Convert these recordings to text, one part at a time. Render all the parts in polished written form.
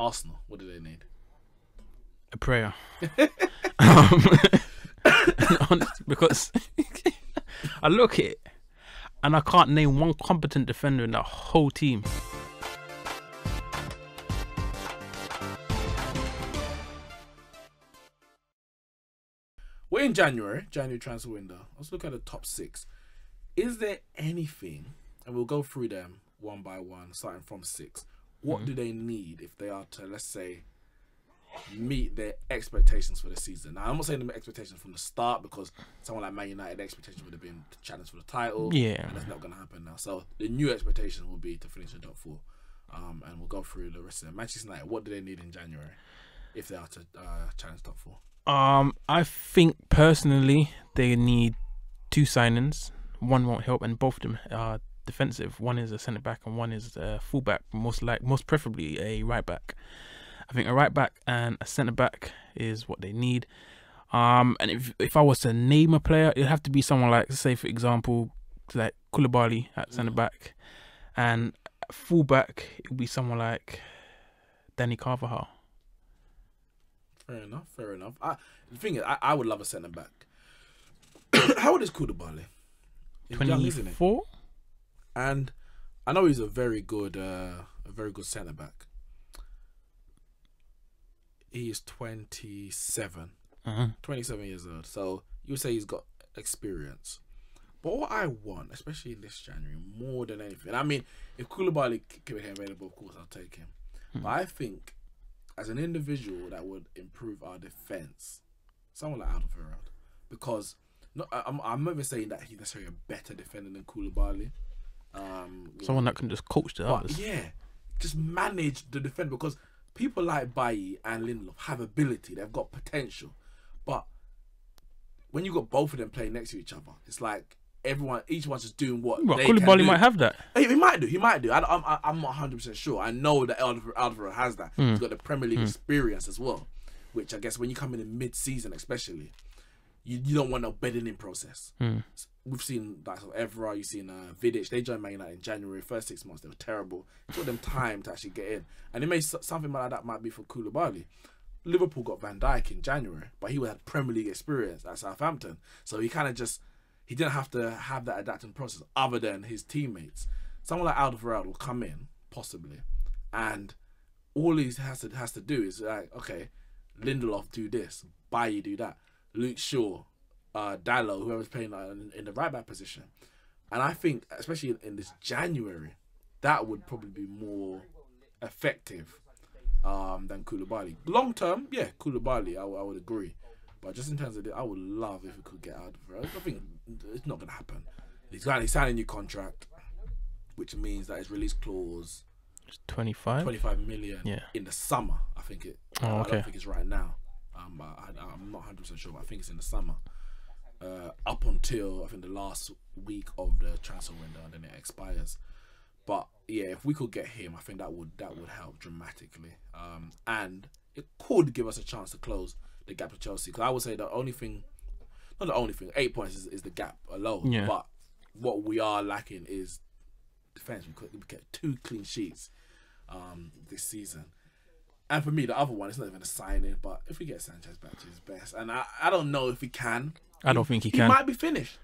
Arsenal, what do they need? A prayer. Honestly, because I look at it and I can't name one competent defender in that whole team. We're in January transfer window. Let's look at the top 6. Is there anything, and we'll go through them one by one, starting from 6. What do they need if they are to, let's say, meet their expectations for the season? Now, I'm not saying the expectations from the start, because someone like Man United, the expectation would have been to challenge for the title. Yeah. And that's not going to happen now. So the new expectation will be to finish in top 4. And we'll go through the rest of them. Manchester United, what do they need in January if they are to challenge top 4? I think personally they need 2 signings. One won't help, and both of them are defensive. One is a centre back and one is a full back. Most preferably a right back. I think a right back and a centre back is what they need. And if I was to name a player, it'd have to be someone like, say for example, like Koulibaly at centre back, and full back it would be someone like Danny Carvajal. Fair enough. The thing is, I would love a centre back. How old is Koulibaly? 24. And I know he's a very good centre back. He is 27. 27 years old. So you would say he's got experience. But what I want, especially in this January, more than anything, I mean, if Koulibaly can be available, of course I'll take him. But I think, as an individual that would improve our defence, someone like Alderweireld, because I'm not even saying that he's necessarily a better defender than Koulibaly. Someone that can just coach the others. Yeah, just manage the defender, because people like Bailly and Lindelof have ability, they've got potential, but when you got both of them playing next to each other, it's like each one's just doing what they can do. Koulibaly might have that. He might do. I'm not 100% sure. I know that Alderweireld has that. He's got the Premier League experience as well, which I guess when you come in mid-season especially, you don't want no bedding in process. We've seen that sort of Evra, you've seen Vidic. They joined Man United in January. First 6 months, they were terrible. It took them time to actually get in. And it may something like that might be for Koulibaly. Liverpool got Van Dijk in January, but he had Premier League experience at Southampton. So he kind of he didn't have to have that adapting process other than his teammates. Someone like Alderweireld will come in, possibly, and all he has to do is like, okay, Lindelof do this, Bailly do that, Luke Shaw, Dalot, whoever's playing in the right back position. And I think, especially in this January, that would probably be more effective than Koulibaly. Long term, yeah, Koulibaly, I would agree. But just in terms of I would love if we could get Alderweireld. I think it's not going to happen. He's signing a new contract, which means that his release clause is 25 million in the summer. I think it. I don't think it's right now. I'm not 100% sure, but I think it's in the summer. Up until I think the last week of the transfer window, and then it expires. But yeah, if we could get him, I think that would help dramatically. And it could give us a chance to close the gap to Chelsea. Because I would say the only thing, not the only thing, 8 points is the gap alone. Yeah. But what we are lacking is defense. We get 2 clean sheets this season. And for me, the other one, it's not even a signing, but if we get Sanchez back to his best, and I don't know if we can. I don't think he can. He might be finished.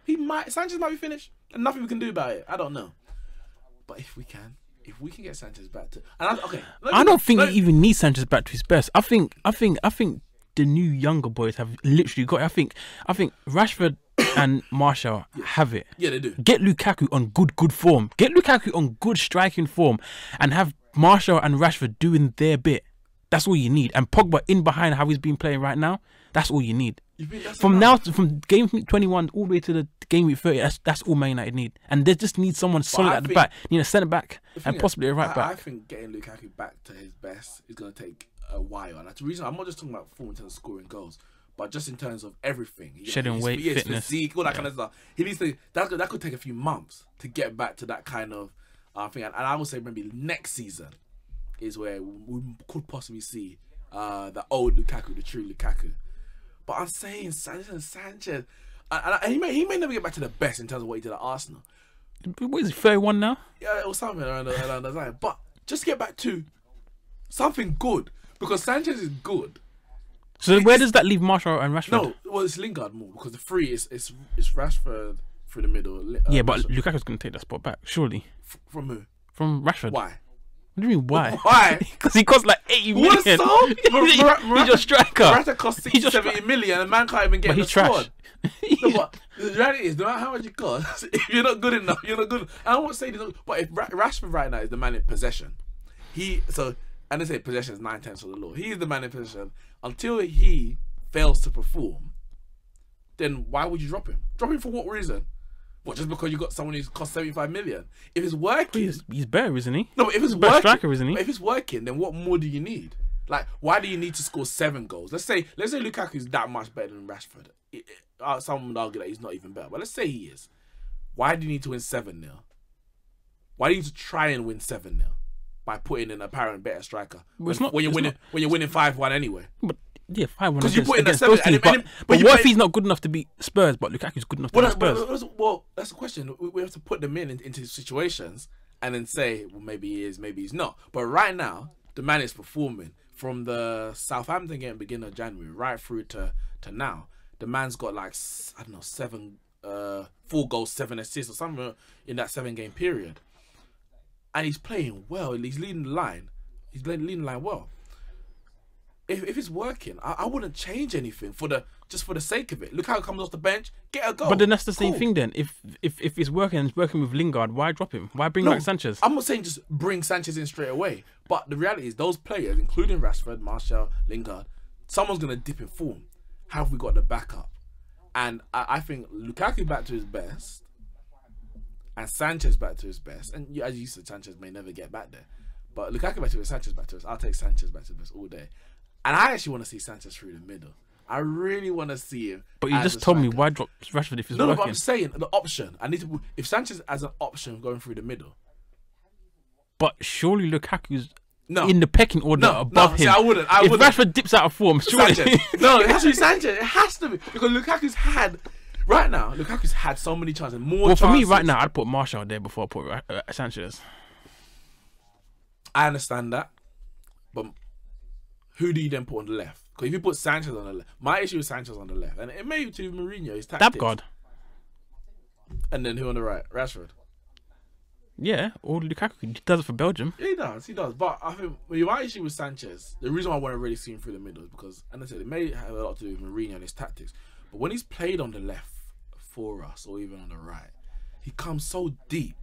Sanchez might be finished, and nothing we can do about it. I don't know. But if we can get Sanchez back to, I don't think he even needs Sanchez back to his best. I think the new younger boys have literally got it. I think Rashford and Martial have it. Yeah, they do. Get Lukaku on good form. Get Lukaku on good striking form, and have Martial and Rashford doing their bit. That's all you need. And Pogba in behind how he's been playing right now. That's all you need. From game week 21 all the way to the game week 30, that's all Man United need. And they just need someone solid at the back. Need a centre back and possibly a right back. I think getting Lukaku back to his best is going to take a while. And that's the reason I'm not just talking about form in terms of scoring goals, but just in terms of everything. Shedding weight, fitness, physique, all that kind of stuff. He needs to. That could take a few months to get back to that kind of thing. And I would say maybe next season is where we could possibly see the old Lukaku, the true Lukaku. But I'm saying Sanchez, and he may never get back to the best in terms of what he did at Arsenal. What is he, 31 now? Yeah, or something around that time. But just get back to Something good. Because Sanchez is good. So where does that leave Martial and Rashford? No, well, it's Lingard more. Because the three is Rashford through the middle. Yeah, but Lukaku's going to take that spot back, surely. From who? From Rashford. Why? What do you mean, why? Why? Because he costs like 80 million. What so? He's your striker. Morata costs 60, 70 million and man can't even get But in the he's trash. squad. No, but the reality is, no matter how much you cost, if you're not good enough, you're not good. I don't want to say this, but if Rashford right now is the man in possession, and they say possession is 9/10 of the law. He is the man in possession until he fails to perform. Then why would you drop him? Drop him for what reason? What, just because you got someone who's cost 75 million? If it's working, he's better, isn't he? No, but if it's better working, striker, isn't he? But if it's working, then what more do you need? Like, why do you need to score 7 goals? Let's say Lukaku's that much better than Rashford. Someone would argue that he's not even better, but let's say he is. Why do you need to win 7-0? Why do you need to try and win 7-0 by putting in an apparent better striker when you're winning 5-1 anyway? But yeah, 5-1 because you put in against a 7. those teams, but what if he's not good enough to beat Spurs, but Lukaku's good enough to beat Spurs? Well, that's the question. We have to put them into situations and then say, well, maybe he is, maybe he's not. But right now, the man is performing from the Southampton game beginning of January right through to now. The man's got like, I don't know, 4 goals, 7 assists or something in that 7-game period. And he's playing well. He's leading the line. He's leading the line well. If it's working, I wouldn't change anything just for the sake of it. Look how it comes off the bench, get a goal. But then that's the same thing then. If it's working and it's working with Lingard, why drop him? Why bring back Sanchez? I'm not saying just bring Sanchez in straight away. But the reality is those players, including Rashford, Martial, Lingard, someone's going to dip in form. Have we got the backup? And I think Lukaku back to his best and Sanchez back to his best. And as you said, Sanchez may never get back there. But Lukaku back to his, Sanchez back to his. I'll take Sanchez back to his best all day. And I actually want to see Sanchez through the middle. I really want to see him. But you just told me why drop Rashford if it's working. No, but I'm saying the option. I need to. If Sanchez as an option going through the middle. But surely Lukaku's in the pecking order above him. See, I wouldn't. If Rashford dips out of form, surely. No, it has to be Sanchez. It has to be because Lukaku's had. Right now, Lukaku's had so many chances. Well, for me, right now, I'd put Martial there before I put Sanchez. I understand that, but who do you then put on the left? Because if you put Sanchez on the left, my issue is Sanchez on the left, and it may be to Mourinho, his tactics. Dabgard. And then who on the right? Rashford. Yeah, or Lukaku. He does it for Belgium. Yeah, he does. But I think my issue with Sanchez, the reason why I want to really see him through the middle is because, and I said, it may have a lot to do with Mourinho and his tactics, but when he's played on the left for us, or even on the right, he comes so deep.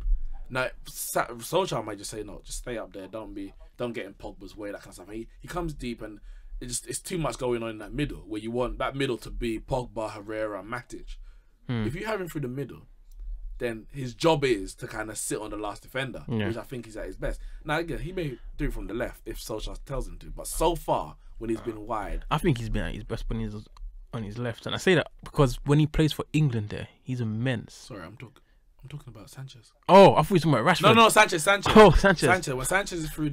Now, Solskjaer might just say, no, just stay up there. Don't get in Pogba's way, that kind of stuff. He comes deep, and it's too much going on in that middle, where you want that middle to be Pogba, Herrera, Matic. If you have him through the middle, then his job is to kind of sit on the last defender, which I think is at his best. Now, again, he may do it from the left if Solskjaer tells him to, but so far, when he's been wide... I think he's been at his best when he's on his left. And I say that because when he plays for England there, he's immense. Sorry, I'm talking about Sanchez. Oh, I thought you were talking about Rashford. No, Sanchez. Oh, Sanchez. When Sanchez is through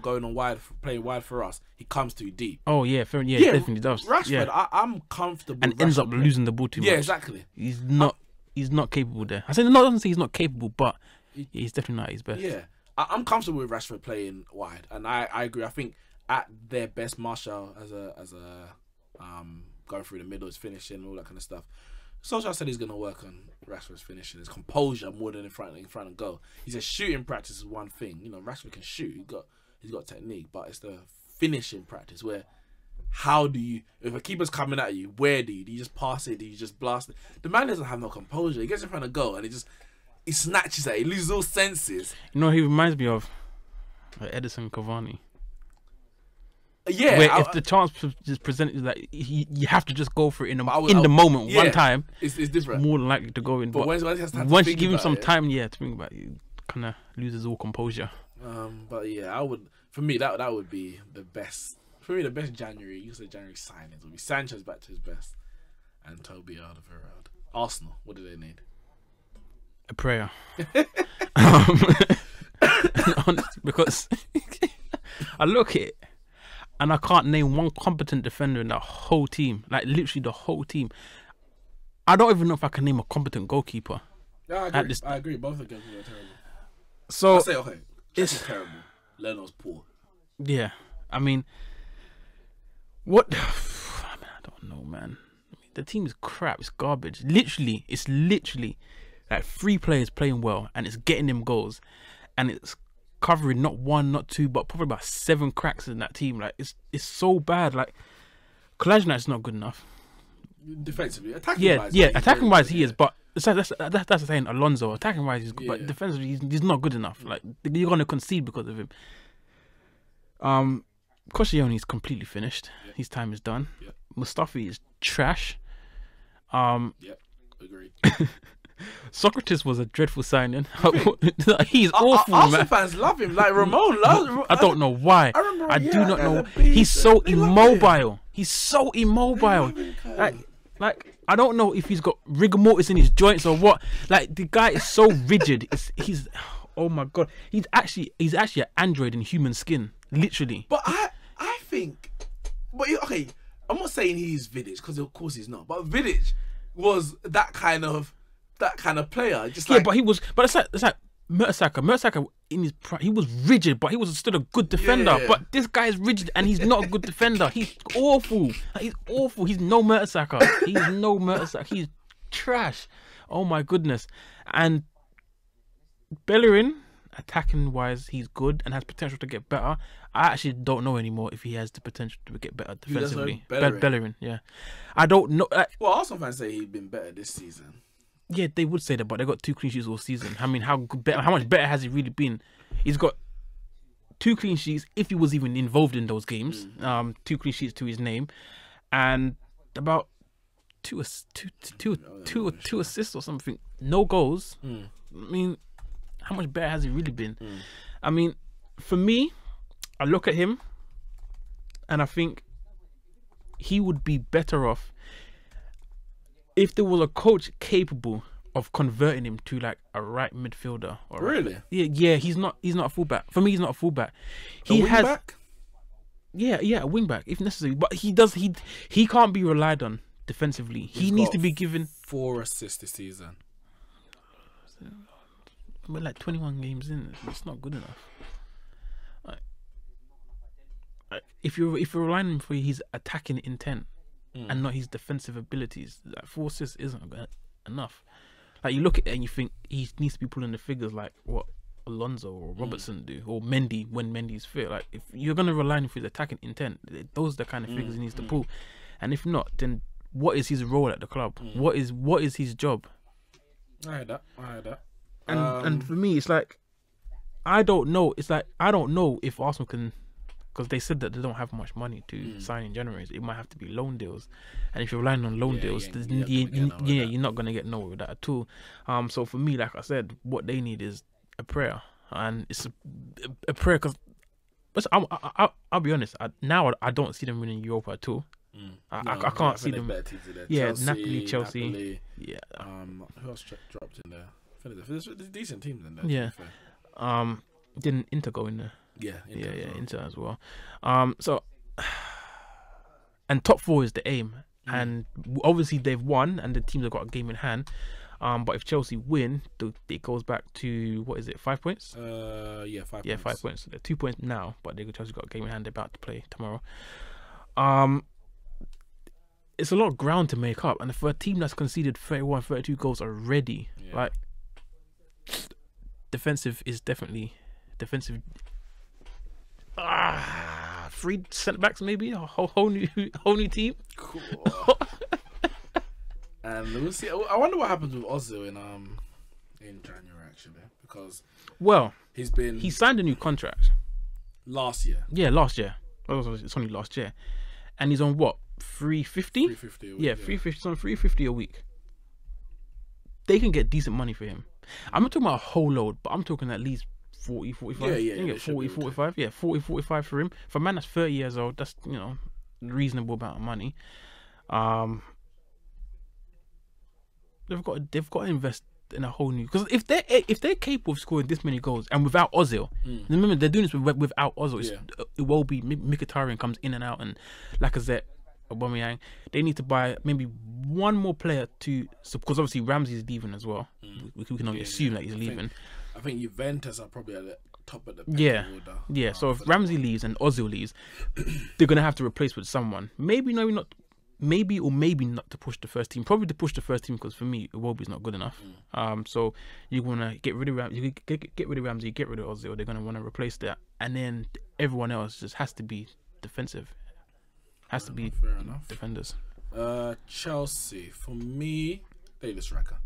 going on wide, playing wide for us, he comes too deep. Oh yeah, fair, yeah, he definitely does. Rashford, I'm comfortable. And ends up losing the ball too much. Yeah, exactly. He's not capable there. I doesn't say he's not capable, but he's definitely not at his best. Yeah, I'm comfortable with Rashford playing wide, and I agree. I think at their best, Martial as a going through the middle, his finishing, all that kind of stuff. Solskjaer said he's going to work on Rashford's finishing, his composure more than in front of goal. He said shooting practice is one thing. You know, Rashford can shoot. He's got technique, but it's the finishing practice where how do you, if a keeper's coming at you, where do you just pass it? Do you just blast it? The man doesn't have no composure. He gets in front of goal and he snatches it. He loses all senses. You know, he reminds me of Edison Cavani. Yeah, where if the chance is presented, like you have to just go for it in the moment, one time. It's different. More than likely to go in. But once you give him some time, to think about it, kind of loses all composure. But yeah, I would. For me, that would be the best. For me, the best January. You said January signings would be Sanchez back to his best, and Toby Alderweireld. Arsenal, what do they need? A prayer. Because I look at it. And I can't name one competent defender in that whole team. Like, literally the whole team. I don't even know if I can name a competent goalkeeper. Yeah, I agree. Both of them are terrible. So, I say, okay, it's terrible. Leno's poor. Yeah. I mean, what? I don't know, man. The team is crap. It's garbage. It's literally like 3 players playing well, and it's getting them goals, and it's covering not 1, not 2, but probably about 7 cracks in that team. Like it's so bad. Like Kolasinac not good enough. Defensively, attacking wise he is, but that's the saying. Alonso attacking wise he's good, but defensively he's not good enough. Like you're gonna concede because of him. Koscielny is completely finished. His time is done. Mustafi is trash. Agreed. Socrates was a dreadful signing. He's awful, Arsenal man. fans love him. Like Ramon loves. I don't know why. I do not know. He's so immobile. He's so immobile. Like I don't know if he's got rigor mortis in his joints or what. Like the guy is so rigid. He's oh my god. He's actually an android in human skin, literally. But I think, but okay, I'm not saying he's Vidic because of course he's not. But Vidic was that kind of player. Just like, but he was. But it's like Mertesacker. Mertesacker in his prime, he was rigid, but he was still a good defender. Yeah. But this guy is rigid and he's not a good defender. He's awful. He's awful. He's no Mertesacker. He's trash. Oh my goodness. And Bellerin, attacking wise, he's good and has potential to get better. I actually don't know anymore if he has the potential to get better defensively. Bellerin, yeah. I don't know. Well, Arsenal fans say he's been better this season. Yeah, they would say that, but they got 2 clean sheets all season. I mean, how much better has he really been? He's got 2 clean sheets if he was even involved in those games. 2 clean sheets to his name, and about two assists or something. No goals. I mean, how much better has he really been? I mean, for me, I look at him, and I think he would be better off if there was a coach capable of converting him to like a right midfielder. Really? Yeah. He's not a fullback. For me, he's not a fullback. A wingback? Yeah, a wingback if necessary. But he can't be relied on defensively. He needs to be given 4 assists this season. But like 21 games in, it's not good enough. If you're relying on him for his attacking intent and not his defensive abilities, like 4 assists isn't enough. Like you look at it and you think he needs to be pulling the figures like what Alonso or Robertson do, or Mendy when Mendy's fit. Like if you're gonna rely on him for his attacking intent, those are the kind of figures he needs to pull. And if not, then what is his role at the club? What is his job? I heard that. And for me, it's like I don't know. It's like I don't know if Arsenal can, because they said that they don't have much money to sign in January. So it might have to be loan deals, and if you're relying on loan deals, you're not gonna get nowhere with that at all. So for me, like I said, what they need is a prayer, and it's a prayer because I'll be honest. Now I don't see them winning Europa at all. I can't see them. Yeah, Chelsea. Napoli. Yeah. Who else dropped in there? There's decent teams in there. Yeah. Didn't Inter go in there? Yeah, Inter as well. So, and top 4 is the aim, and obviously they've won, and the teams have got a game in hand. But if Chelsea win, it goes back to what is it? 5 points? 5 points. 5 points. So they're 2 points now, but Chelsea got a game in hand. They're about to play tomorrow. It's a lot of ground to make up, and for a team that's conceded 31, 32 goals already, like defensive is definitely defensive. 3 centre backs, maybe a whole new team. Cool. And we'll see. I wonder what happens with Ozil in January actually, because he signed a new contract last year. It's only last year, and he's on what, 350? 350 a week. Yeah, 350. It's on 350 a week. They can get decent money for him. I'm not talking about a whole load, but I'm talking at least 40, 45. Yeah, 40, 45. Yeah, 40, 45 for him. For a man that's 30 years old, that's, reasonable amount of money. They've got to invest in a whole new, because if they're capable of scoring this many goals and without Ozil, remember they're doing this without Ozil. It will be Mkhitaryan comes in and out, and Lacazette, Aubameyang. They need to buy maybe one more player because obviously Ramsey's leaving as well. We can only assume that he's leaving. I think Juventus are probably top of the pecking order. Yeah. So if Ramsey leaves and Ozil leaves, they're gonna have to replace with someone. Maybe not to push the first team. Probably to push the first team because for me, Iwobi's not good enough. So you wanna get rid of Ramsey, get rid of Ramsey, get rid of Ozil. They're gonna want to replace that, and then everyone else just has to be defensive. Has to be fair enough. Defenders. Chelsea, for me, they need a striker.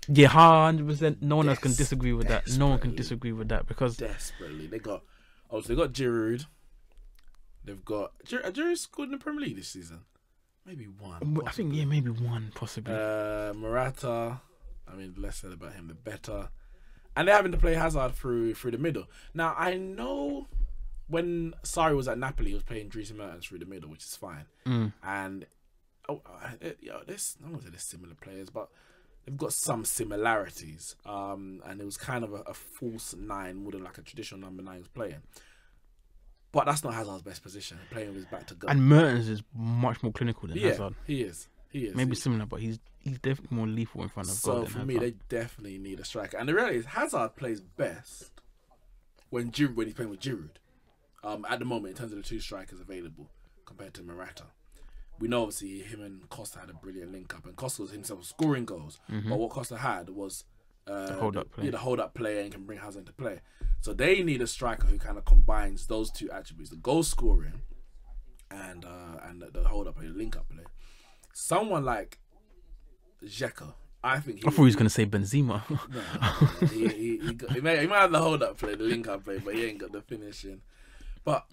Yeah, 100%. No one else can disagree with that. No one can disagree with that because desperately they got Giroud. They've got Giroud scored in the Premier League this season. Maybe one. I think maybe one possibly. Morata. I mean, the less said about him, the better. And they're having to play Hazard through the middle. Now I know when Sarri was at Napoli, he was playing Dries Mertens through the middle, which is fine. And this I don't say they're similar players, but they've got some similarities. And it was kind of a false nine, more than like a traditional number 9 was playing. But that's not Hazard's best position, playing with his back to goal. And Mertens is much more clinical than Hazard. He is. Maybe similar, but he's definitely more lethal in front of goal. So for me, they definitely need a striker. And the reality is, Hazard plays best when he's playing with Giroud. At the moment, in terms of the 2 strikers available compared to Morata. We know obviously him and Costa had a brilliant link up, and Costa was himself scoring goals. But what Costa had was the hold up play. The hold up play and can bring Hazard into play. So they need a striker who kind of combines those 2 attributes: the goal scoring and the hold up play, the link up play. Someone like Dzeko, I think. I thought he was going to say Benzema. No, he might have the hold up play, the link up play, but he ain't got the finishing. But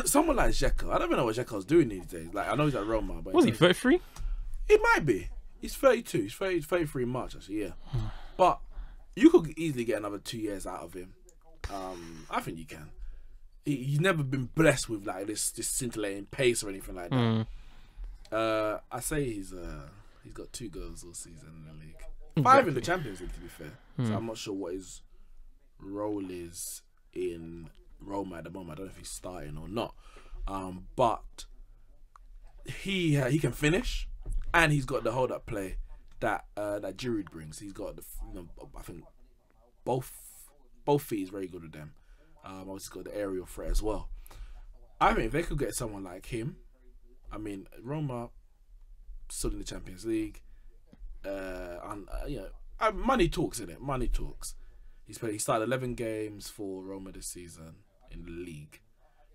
someone like Dzeko, I don't even know what Dzeko's doing these days. Like I know he's at Roma, but was he 33? It might be. He's 32. He's 33 in March actually. Yeah, but you could easily get another 2 years out of him. I think you can. He's never been blessed with like this scintillating pace or anything like that. I say he's got 2 goals all season in the league, 5 in the Champions League to be fair. So I'm not sure what his role is in Roma at the moment. I don't know if he's starting or not, but he can finish, and he's got the hold up play that Giroud brings. He's got I think both feet is very good with them. Obviously got the aerial threat as well. I mean, if they could get someone like him, I mean, Roma stood in the Champions League. Money talks, innit? Money talks. He started 11 games for Roma this season in the league,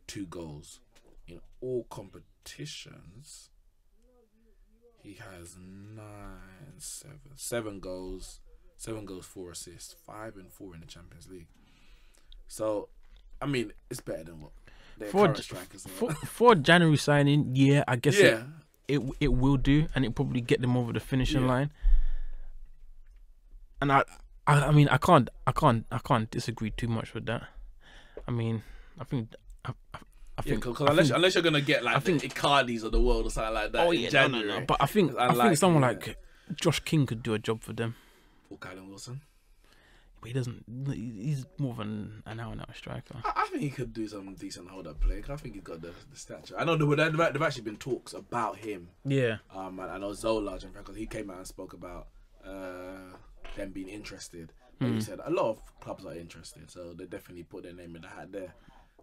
2 goals in all competitions. He has 7 goals, 4 assists, 5 and 4 in the Champions League. So, I mean, it's better than what their current strikers are. For January signing, yeah, I guess it will do, and it'll probably get them over the finishing line. And I mean, I can't disagree too much with that. I mean, I think unless you're gonna get like the Icardis of the world or something like that in January. No. But I think someone like Josh King could do a job for them. Or Callum Wilson. But he doesn't. He's more of an out-and-out striker. I think he could do some decent hold-up play. I think he's got the stature. I know there've actually been talks about him. Yeah. I know Zola, because he came out and spoke about them being interested. But he said a lot of clubs are interested, so they definitely put their name in the hat there.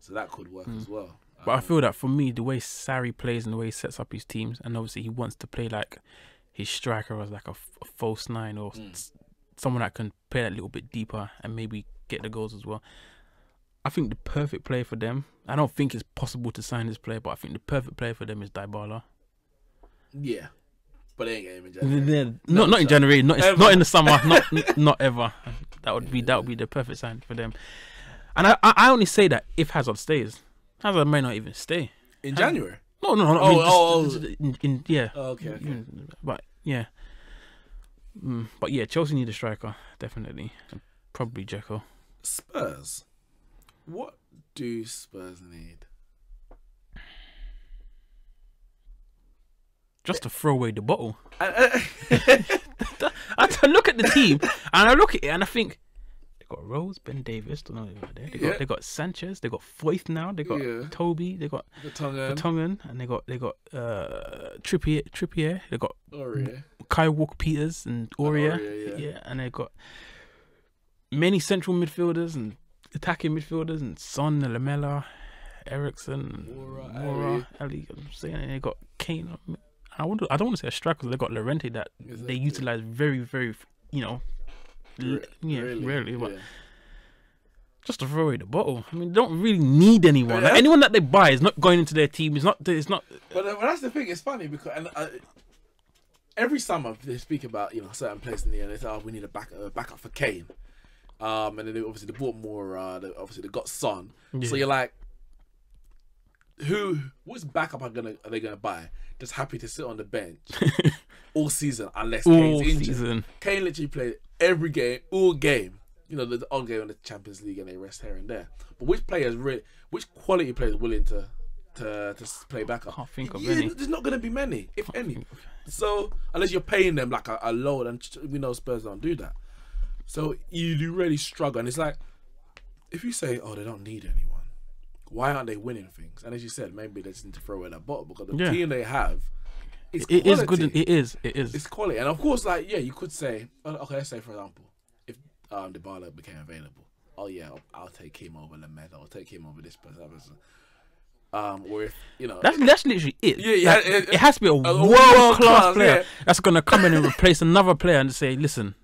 So that could work as well. But I feel that for me, the way Sarri plays and the way he sets up his teams, and obviously he wants to play like his striker as like a false 9 or someone that can play that little bit deeper and maybe get the goals as well. I think the perfect player for them, I don't think it's possible to sign this player, but I think the perfect player for them is Dybala. Yeah. But they ain't getting him in January. Not in January, not in the summer, not ever. That would be the perfect sign for them. And I only say that if Hazard stays. Hazard may not even stay in January. No. Yeah. Oh, okay. But yeah. But yeah, Chelsea need a striker definitely, and probably Dzeko. Spurs. What do Spurs need? Just to throw away the bottle. I look at the team and I look at it and I think they got Rose, Ben Davis, don't know about there. They got Sanchez, they got Foyth now, they got Toby, they got Vertonghen, and they got Trippier, they got Kyle Walker-Peters and Aurier, and they got many central midfielders, and attacking midfielders and Son, Lamella, Ericsson, Moura, Ali. I'm saying, and they got Kane. I don't want to say a striker because they got Llorente that they utilize very, very, rarely. But just to throw away the bottle. I mean, they don't really need anyone. Like, anyone that they buy is not going into their team. It's not. But that's the thing. It's funny because every summer they speak about certain players in the end. They say, we need a backup for Kane. And then they bought more. Obviously they got Son. Yeah. So you're like, which backup are they gonna buy? Just happy to sit on the bench all season unless Kane's injured. Kane literally played every game, all game. The odd game in the Champions League and they rest here and there. But which quality players are willing to play backup? I can't think of any. There's not gonna be many, if any. So unless you're paying them like a load, and we know Spurs don't do that. So you really struggle, and it's like if you say, "Oh, they don't need anyone," why aren't they winning things? And as you said, maybe they just need to throw in that bottle because the team they have is quality. It is good. It is. It's quality, and of course, you could say, okay, let's say for example, if Dybala became available, I'll take him over Lamella, I'll take him over this person, that person. Or if that's literally it. It has to be a world class player that's gonna come in and replace another player and say, listen.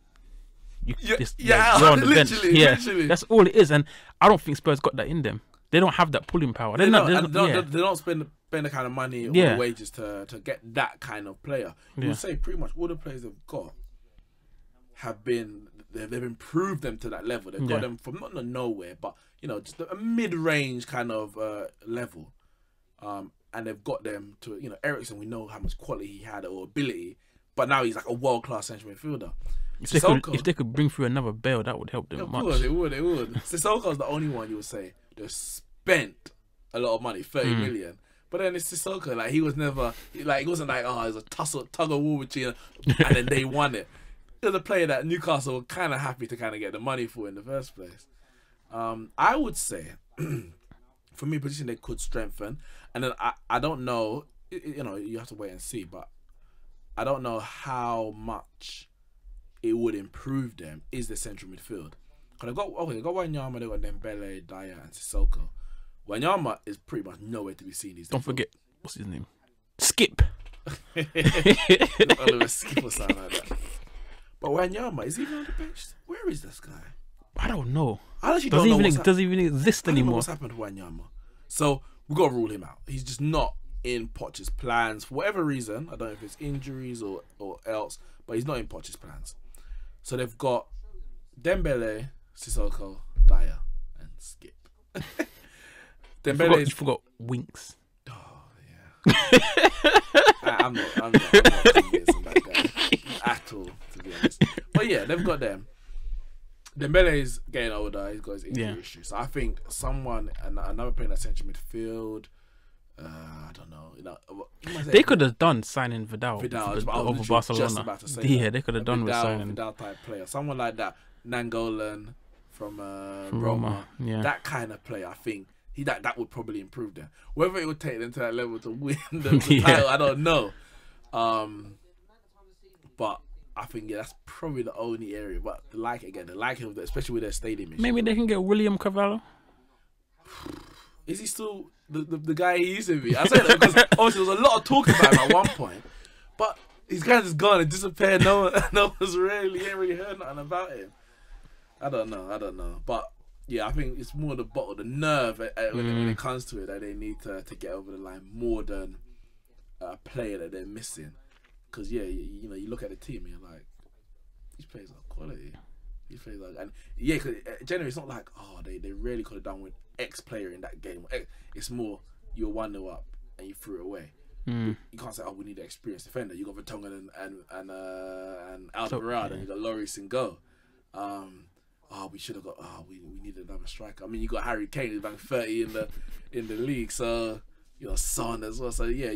You're on the bench. Literally. That's all it is, and I don't think Spurs got that in them. They don't have that pulling power. They don't spend the kind of money or the wages to get that kind of player. You would say pretty much all the players they've got they've improved them to that level. They've got them from not nowhere, but just a mid-range kind of level, and they've got them to Ericsson. We know how much quality he had or ability, but now he's like a world-class central midfielder. If they could bring through another Bale, that would help them much. It would. Sissoko's the only one you would say that spent a lot of money, 30 million. But then it's Sissoko, like he was never it wasn't like it was a tug of war between and then they won it. It was a player that Newcastle were kind of happy to kind of get the money for in the first place. I would say, for me, position they could strengthen, and then I don't know, you have to wait and see, but I don't know how much it would improve them is the central midfield. Because they got Wanyama, they got Dembele, Dyer, and Sissoko. Wanyama is pretty much nowhere to be seen these days. Don't forget, what's his name? Skip. Skip or something like that. But Wanyama, is he even on the bench? Where is this guy? I don't know. I actually does he even exist anymore? I don't know what's happened to Wanyama. So we've got to rule him out. He's just not in Poch's plans for whatever reason. I don't know if it's injuries or else, but he's not in Poch's plans. So they've got Dembele, Sissoko, Dyer, and Skip. You forgot Winks. Oh yeah. I'm not convinced on that guy at all, to be honest. But yeah, they've got them. Dembele is getting older. He's got his injury issues. So I think another player in that central midfield. I don't know. They could have done signing Vidal over Barcelona. Just about to say they could have done with signing Vidal type player, someone like that, Nangolan from Roma. Yeah, that kind of player. I think that would probably improve them. Whether it would take them to that level to win the title, I don't know. But I think that's probably the only area. But they like it, especially with their stadium issue. Maybe they can get William Carvalho. Is he still the guy he used to be? I say that because obviously there was a lot of talk about him at one point, but he's kind of just gone and disappeared. No one's ain't really heard nothing about him. I don't know. But yeah, I think it's more the nerve when it comes to it that they need to get over the line more than a player that they're missing. Because you look at the team and you're like, these players are quality. These players are, and because generally it's not like they really could have done with X player in that game. It's more you're 1-0 up and you threw it away. You can't say we need an experienced defender. You got Vertonghen and Alderweireld, and you got Lloris and go. We should have got. We needed another striker. I mean, you got Harry Kane who's banked 30 in the league. So Son as well. So yeah,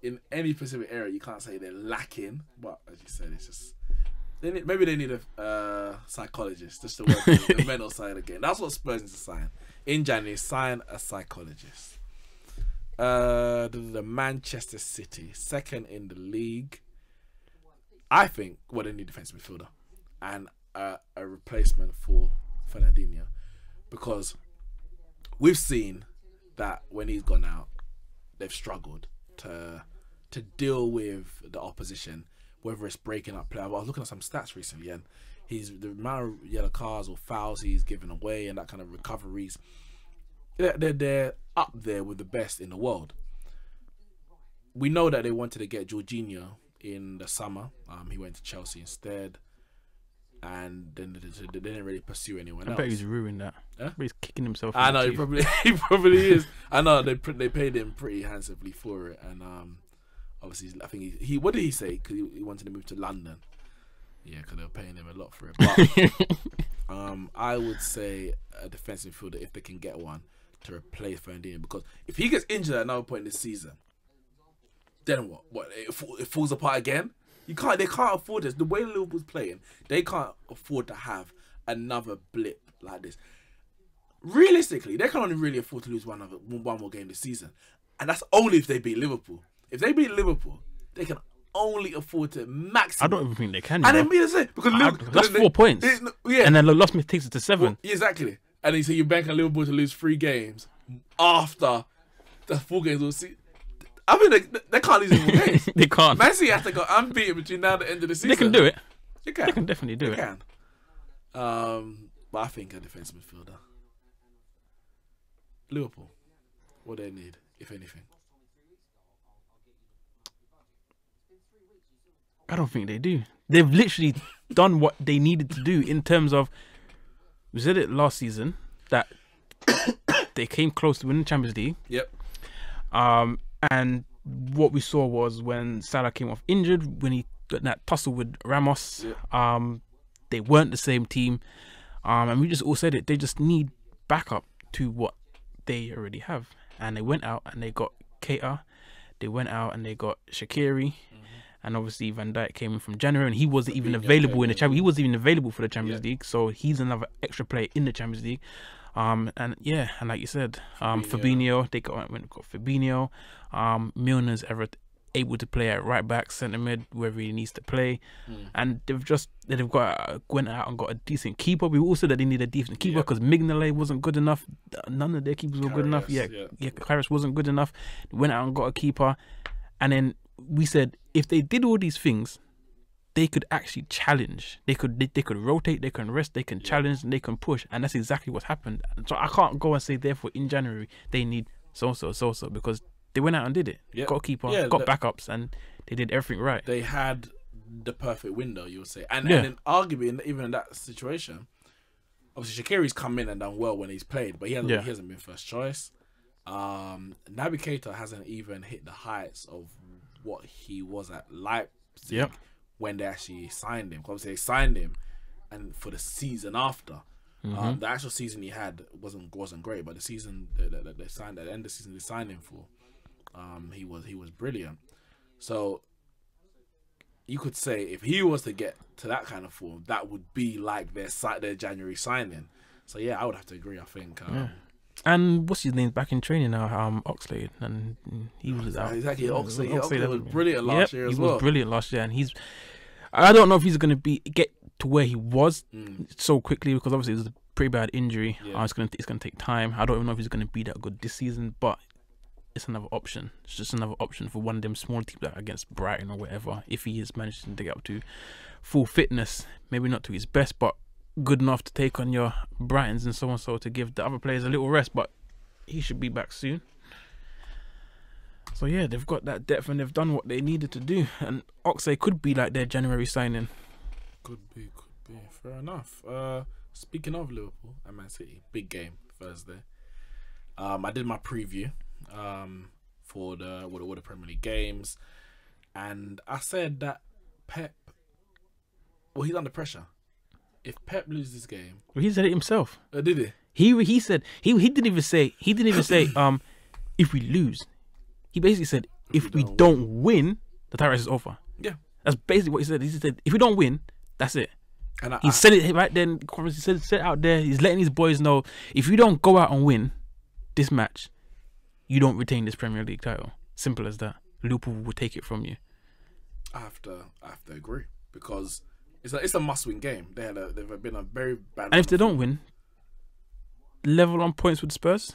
in any specific area, you can't say they're lacking. But as you said, it's just maybe they need a psychologist just to work on the mental side again. That's what Spurs need to sign in January. Sign a psychologist. The Manchester City, second in the league. I think they need defensive midfielder and a replacement for Fernandinho. because we've seen that when he's gone out, they've struggled to deal with the opposition, whether it's breaking up play. I was looking at some stats recently, and the amount of yellow cards or fouls he's given away and that kind of recoveries, they're up there with the best in the world. We know that they wanted to get Jorginho in the summer. He went to Chelsea instead, and then they didn't really pursue anyone else. I bet he's ruined that. Huh? But he's kicking himself. I know he probably is. I know they paid him pretty handsomely for it, and obviously I think he what did he say? Because he wanted to move to London. Yeah, because they were paying him a lot for it. But I would say a defensive midfielder, if they can get one, to replace Fernandinho, because if he gets injured at another point this season, then what? What, it falls apart again? They can't afford this. The way Liverpool's playing, they can't afford to have another blip like this. Realistically, they can only really afford to lose one more game this season, and that's only if they beat Liverpool. If they beat Liverpool, they can only afford to maximum. I don't even think they can. And then be the same, because that's 4 points. Yeah, and then Lost Me takes it to 7. Well, exactly. And then so you bank on Liverpool to lose 3 games after the 4 games. We'll see. I mean, they can't lose any more games. They can't. Man City has to go unbeaten between now and the end of the season. They can do it. They can. They can definitely do they it. Can. But I think a defensive midfielder. Liverpool, what they need, if anything. I don't think they do. They've literally done what they needed to do in terms of, we said it last season, that they came close to winning the Champions League. Yep. And what we saw was when Salah came off injured, when he got that tussle with Ramos, they weren't the same team. And we just all said it, they just need backup to what they already have. And they went out and they got Keita. They went out and they got Shaqiri. And obviously Van Dijk came in from January, and he wasn't even available in the Champions. He wasn't even available for the Champions League, so he's another extra player in the Champions League. And like you said, Fabinho, they got Fabinho. Milner's able to play at right back, centre mid, wherever he needs to play. And they've went out and got a decent keeper. We also said that they need a decent keeper because Mignolet wasn't good enough. None of their keepers were good enough. Karius wasn't good enough. They went out and got a keeper, and then we said if they did all these things, they could actually challenge. They could rotate, they can rest, they can challenge, and they can push. And that's exactly what's happened. So I can't go and say therefore in January they need so because they went out and did it. Got a keeper, got backups, and they did everything right. They had the perfect window, you would say. And then arguably even in that situation, obviously Shaqiri's come in and done well when he's played, but he hasn't been first choice. Naby Keita hasn't even hit the heights of what he was at Leipzig when they actually signed him. Obviously they signed him, and for the season after, the actual season he had wasn't great, but the season that they signed at the end of the season they signed him for, he was brilliant. So you could say if he was to get to that kind of form, that would be like their January signing. So yeah, I would have to agree. I think. And what's his name back in training now? Oxlade, and he was out. Exactly, Oxlade was brilliant last year as well. He was brilliant last year, and I don't know if he's going to get to where he was so quickly, because obviously it was a pretty bad injury. It's going to take time. I don't even know if he's going to be that good this season, but it's another option. It's just another option for one of them small teams like against Brighton or whatever. If he is managing to get up to full fitness, maybe not to his best, but good enough to take on your Brightons and so on, so to give the other players a little rest, but he should be back soon. So yeah, they've got that depth and they've done what they needed to do, and Oxlade could be like their January signing. Could be. Fair enough. Speaking of Liverpool and Man City, big game Thursday. I did my preview for the Premier League games, and I said that Pep, well, he's under pressure. If Pep loses this game, well, he said it himself. Did he? He said he didn't even say if we lose. He basically said if we don't win, the title race is over. Yeah, that's basically what he said. He said if we don't win, that's it. And he said it right then. He said it out there. He's letting his boys know if you don't go out and win this match, you don't retain this Premier League title. Simple as that. Liverpool will take it from you. I have to agree, because it's a must-win game. They've been a very bad. And if they don't win, level on points with Spurs?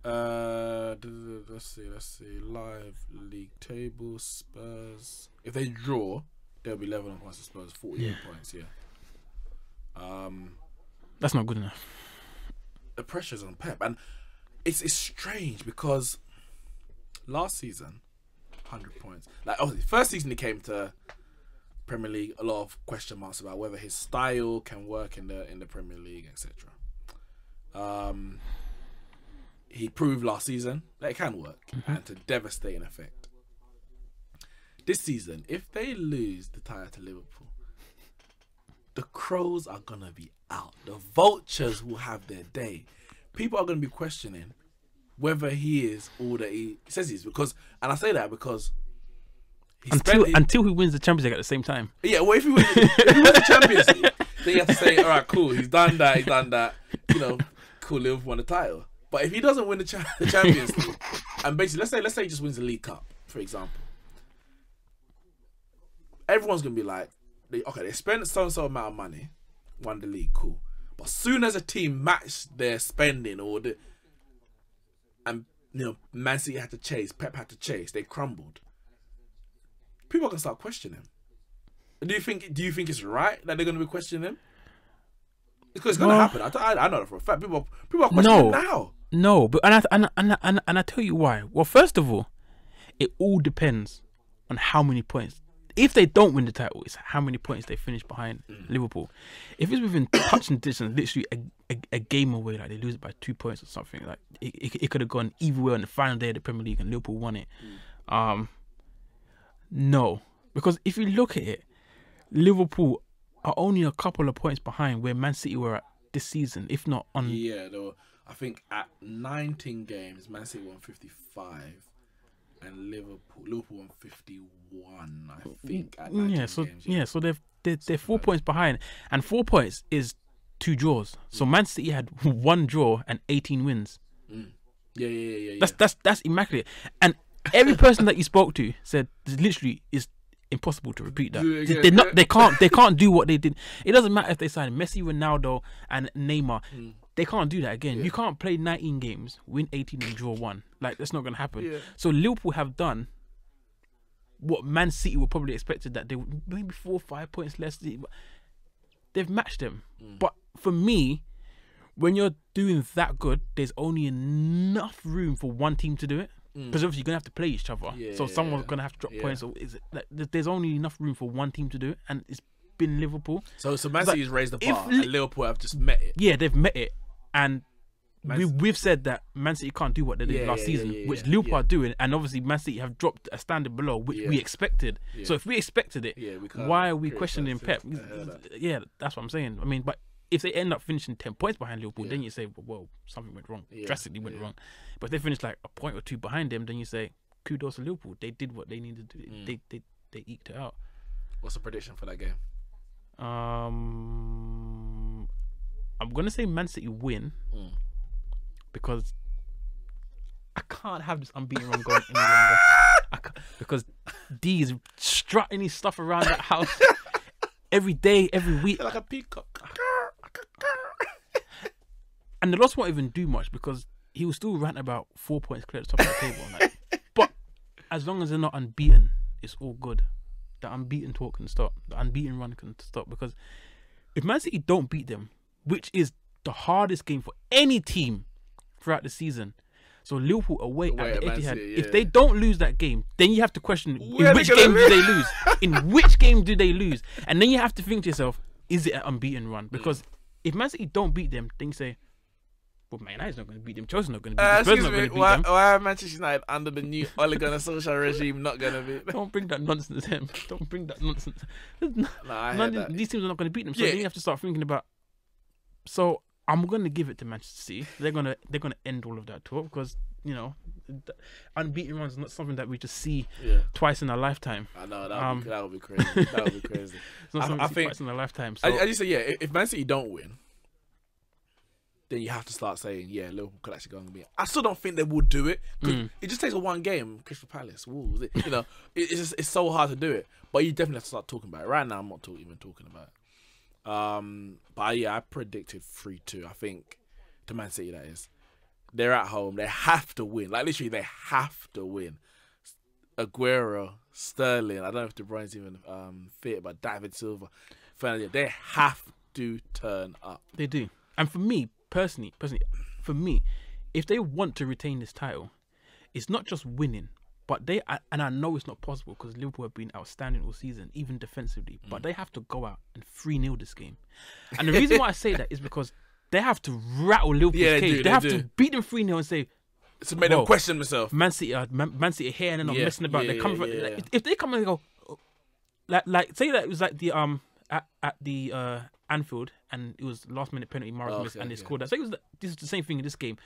Let's see. Live league table, Spurs. If they draw, they'll be level on points with Spurs. 48 points. Yeah. That's not good enough. The pressure's on Pep, and it's strange because last season, 100 points. Like, obviously, first season he came to Premier League, a lot of question marks about whether his style can work in the Premier League, etc. He proved last season that it can work, and to devastating effect. This season, if they lose the tie to Liverpool, the Crows are gonna be out. The Vultures will have their day. People are gonna be questioning whether he is all that he says he is, because, and I say that because until he wins the Champions League at the same time. Yeah, well, if he wins the Champions League, then you have to say, all right, cool, he's done that. You know, cool, Liverpool won the title. But if he doesn't win the Champions League, and basically, let's say he just wins the League Cup, for example, everyone's gonna be like, okay, they spent so and so amount of money, won the league, cool. But as soon as a team matched their spending, and you know, Man City had to chase, Pep had to chase, they crumbled. People are gonna start questioning him. Do you think it's right that they're gonna be questioning him? Because it's gonna happen. I know that for a fact. People are questioning him now. No, but and I tell you why. Well, first of all, it all depends on how many points. If they don't win the title, it's how many points they finish behind Liverpool. If it's within touching distance, literally a game away, like they lose it by 2 points or something, like it could have gone either way on the final day of the Premier League and Liverpool won it. No, because if you look at it, Liverpool are only a couple of points behind where Man City were at this season, if not on. Yeah, though, I think at 19 games, Man City won 55, and Liverpool won 51. I think. At 19 games, so they're 4 points behind, and 4 points is 2 draws. So Man City had 1 draw and 18 wins. Yeah. That's immaculate, and every person that you spoke to said this literally is impossible to repeat that. They can't do what they did. It doesn't matter if they sign Messi, Ronaldo, and Neymar. They can't do that again. You can't play 19 games, win 18 and draw 1. Like, that's not gonna happen. Yeah. So Liverpool have done what Man City were probably expected, that they would maybe 4 or 5 points less. They've matched them. But for me, when you're doing that good, there's only enough room for one team to do it. Because obviously you're gonna have to play each other, so someone's gonna have to drop points. So is it like there's only enough room for one team to do it, and it's been Liverpool. So Man City's raised the bar, and Liverpool have just met it. Yeah, they've met it, and we've said that Man City can't do what they did last season, which Liverpool are doing, and obviously Man City have dropped a standard below, which we expected. So if we expected it, why are we questioning Pep? Yeah, that's what I'm saying. I mean, but if they end up finishing 10 points behind Liverpool, then you say, well, something went wrong, drastically went wrong. But if they finish like a point or 2 behind them, then you say, kudos to Liverpool. They did what they needed to do. They eked it out. What's the prediction for that game? I'm gonna say Man City win because I can't have this unbeaten run going any longer. Because D is strutting his stuff around that house every day, every week, like a peacock. And the loss won't even do much because he will still rant about 4 points clear at the top of the table. Like, but as long as they're not unbeaten, it's all good. The unbeaten talk can stop. The unbeaten run can stop. Because if Man City don't beat them, which is the hardest game for any team throughout the season, so Liverpool away at the Etihad, if they don't lose that game, then you have to question in which game do they lose? In which game do they lose? And then you have to think to yourself, is it an unbeaten run? Because if Man City don't beat them, then you say, well, Man United's not going to beat them. Chelsea's not going to beat them. Spurs not going to beat them. Why are Manchester United under the new Ole Gunnar Solskjaer regime not going to beat them? Don't bring that nonsense, him. Don't bring that nonsense. These teams are not going to beat them. So then you have to start thinking about. So I'm going to give it to Manchester City. They're going to end all of that talk because, you know, unbeaten runs is not something that we just see twice in a lifetime. I know that would be crazy. That would be crazy. It's not something we see twice in a lifetime. So I just say if Man City don't win, then you have to start saying, Liverpool could actually go and beat. I still don't think they would do it. It just takes a one game, Crystal Palace, Wolves. You know, it's so hard to do it. But you definitely have to start talking about it. Right now, I'm not even talking about it. But I predicted 3-2. I think to Man City, that is. They're at home. They have to win. Like, literally, they have to win. Aguero, Sterling, I don't know if De Bruyne's even fit, but David Silva, Fernandinho, they have to turn up. They do. And for me, personally, if they want to retain this title, it's not just winning, but and I know it's not possible because Liverpool have been outstanding all season, even defensively, but they have to go out and 3-0 this game. And the reason why I say that is because they have to rattle Liverpool's cage. They have to beat them 3-0 and say, to make them question themselves. Man City are here and they're not messing about. They come if they come and go, like say that it was like the at the Anfield and it was last minute penalty Morris missed and they scored that. So this is the same thing in this game.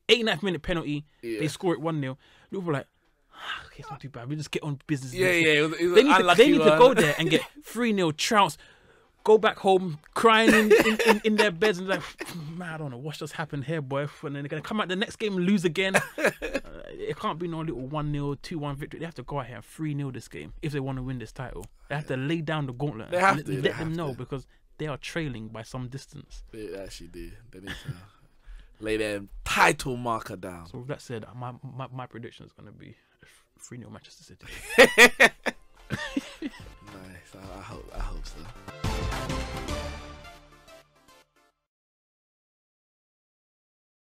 89th minute penalty, they score it 1-0. Liverpool like, okay, it's not too bad. We just get on business. It was they need to go there and get 3-0 trounce. Go back home crying in their beds and like, man, I don't know what's just happened here, boy. And then they're going to come out the next game and lose again. It can't be no little 1-0, 2-1 victory. They have to go out here and 3-0 this game if they want to win this title. They have to lay down the gauntlet. They have and to. Let them know because they are trailing by some distance. They actually do. They need to lay their title marker down. So with that said, my prediction is going to be 3-0 Manchester City. Nice. I hope so.